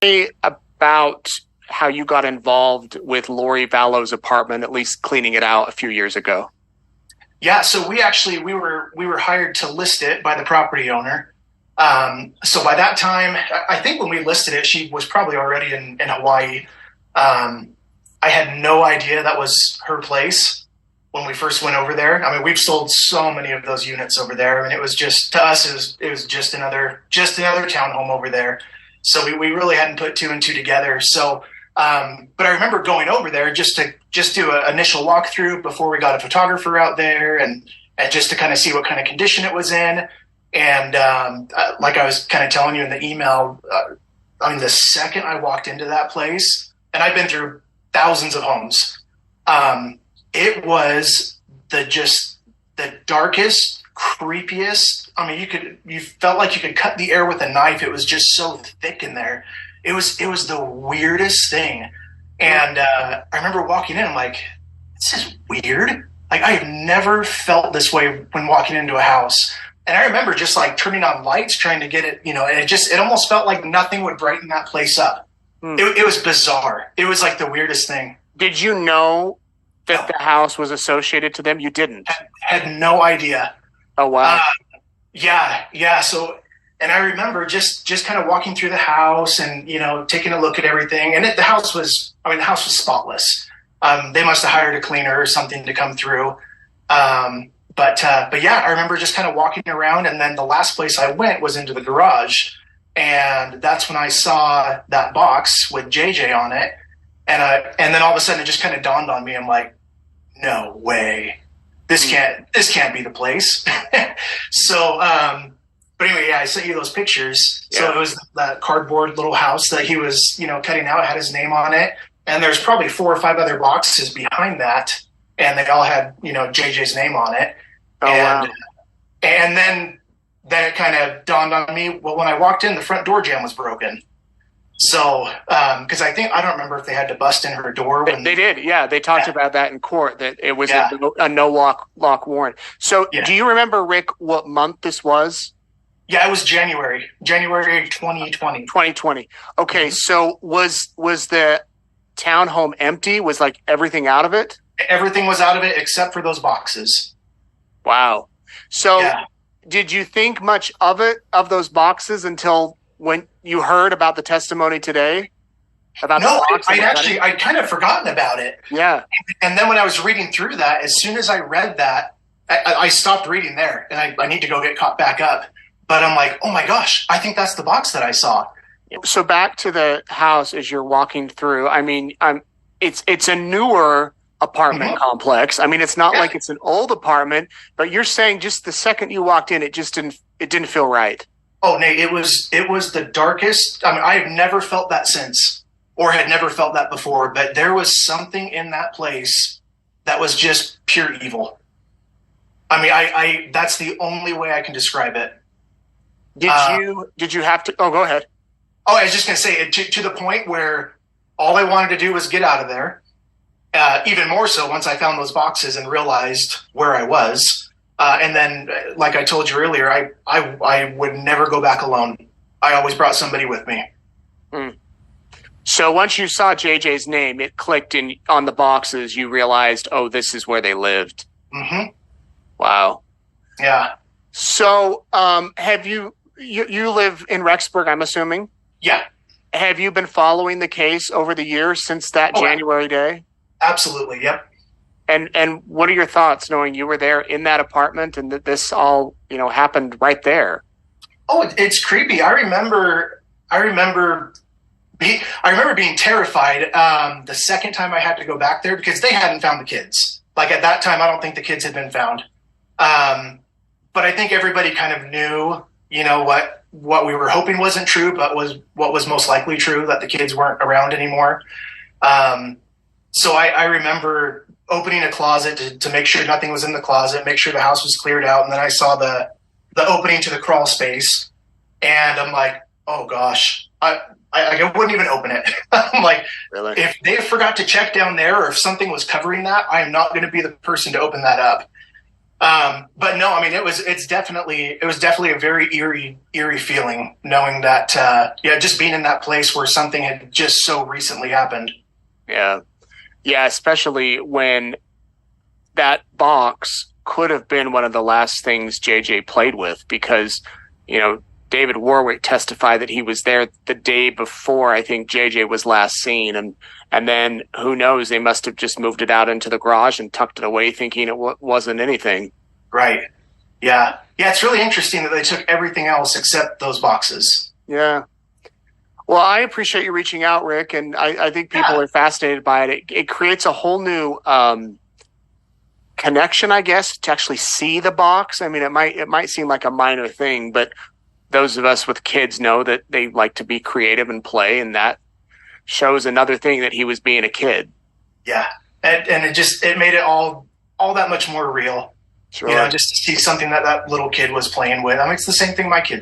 me about how you got involved with Lori Vallow's apartment, at least cleaning it out a few years ago. Yeah, so we were hired to list it by the property owner. So by that time, I think when we listed it, she was probably already in Hawaii. I had no idea that was her place when we first went over there. I mean, we've sold so many of those units over there, and it was just to us, it was just another townhome over there. So we really hadn't put two and two together. So, but I remember going over there just to do an initial walkthrough before we got a photographer out there, and just to kind of see what kind of condition it was in. And like I was kind of telling you in the email, I mean, the second I walked into that place, and I've been through thousands of homes, it was the darkest, creepiest. I mean, you felt like you could cut the air with a knife. It was just so thick in there. It was the weirdest thing. And I remember walking in, I'm like, this is weird. Like, I have never felt this way when walking into a house. And I remember just like turning on lights, trying to get it, and it almost felt like nothing would brighten that place up. It was bizarre. It was like the weirdest thing. Did you know that the house was associated to them? You didn't? Had no idea. Oh, wow. Yeah. So, and I remember just kind of walking through the house and, taking a look at everything. And the house was spotless. They must have hired a cleaner or something to come through. But yeah, I remember just kind of walking around, and then the last place I went was into the garage. And that's when I saw that box with JJ on it. And then all of a sudden it just kind of dawned on me. I'm like, no way. This can't be the place. So, but anyway, yeah, I sent you those pictures. Yeah. So it was that cardboard little house that he was, cutting out, had his name on it. And there's probably 4 or 5 other boxes behind that. And they all had, JJ's name on it. Oh, wow. And then it kind of dawned on me, well, when I walked in, the front door jamb was broken. So, because I don't remember if they had to bust in her door. They did. Yeah. They talked about that in court, that it was a no lock warrant. So do you remember, Rick, what month this was? Yeah, it was January 2020. 2020. Okay. Mm-hmm. So was the townhome empty? Was like everything out of it? Everything was out of it except for those boxes. Wow. So did you think much of those boxes until when you heard about the testimony today? No, I'd kind of forgotten about it. Yeah. And then when I was reading through that, as soon as I read that, I stopped reading there, and I need to go get caught back up. But I'm like, oh my gosh, I think that's the box that I saw. So back to the house as you're walking through. I mean, it's a newer apartment complex. I mean, it's not like it's an old apartment, but you're saying just the second you walked in, it didn't feel right. Oh, Nate, it was the darkest. I mean, I've never felt that since, or had never felt that before, but there was something in that place that was just pure evil. I mean, that's the only way I can describe it. Did you have to, go ahead. Oh, I was just going to say, to the point where all I wanted to do was get out of there. Even more so once I found those boxes and realized where I was. And then, like I told you earlier, I would never go back alone. I always brought somebody with me. So once you saw JJ's name, it clicked on the boxes. You realized, oh, this is where they lived. Mm-hmm. Wow. Yeah. So have you live in Rexburg, I'm assuming? Yeah. Have you been following the case over the years since that January day? Absolutely. Yep. And what are your thoughts knowing you were there in that apartment and that this all, happened right there? Oh, it's creepy. I remember being terrified the second time I had to go back there because they hadn't found the kids. Like at that time, I don't think the kids had been found. But I think everybody kind of knew, what we were hoping wasn't true, but what was most likely true, that the kids weren't around anymore. So I remember opening a closet to make sure nothing was in the closet, make sure the house was cleared out. And then I saw the opening to the crawl space, and I'm like, oh gosh, I wouldn't even open it. I'm like, really? If they forgot to check down there, or if something was covering that, I am not going to be the person to open that up. But no, I mean, it was definitely a very eerie feeling knowing that, yeah, just being in that place where something had just so recently happened. Yeah. Yeah. Especially when that box could have been one of the last things JJ played with because, David Warwick testified that he was there the day before I think JJ was last seen. And then who knows, they must have just moved it out into the garage and tucked it away thinking it wasn't anything. Right. Yeah. Yeah. It's really interesting that they took everything else except those boxes. Yeah. Well, I appreciate you reaching out, Rick. And I think people are fascinated by it. It creates a whole new, connection, I guess, to actually see the box. I mean, it might seem like a minor thing, but those of us with kids know that they like to be creative and play, and that shows another thing that he was being a kid. Yeah, and it made it all that much more real. Sure. Just to see something that little kid was playing with. I mean, it's the same thing my kids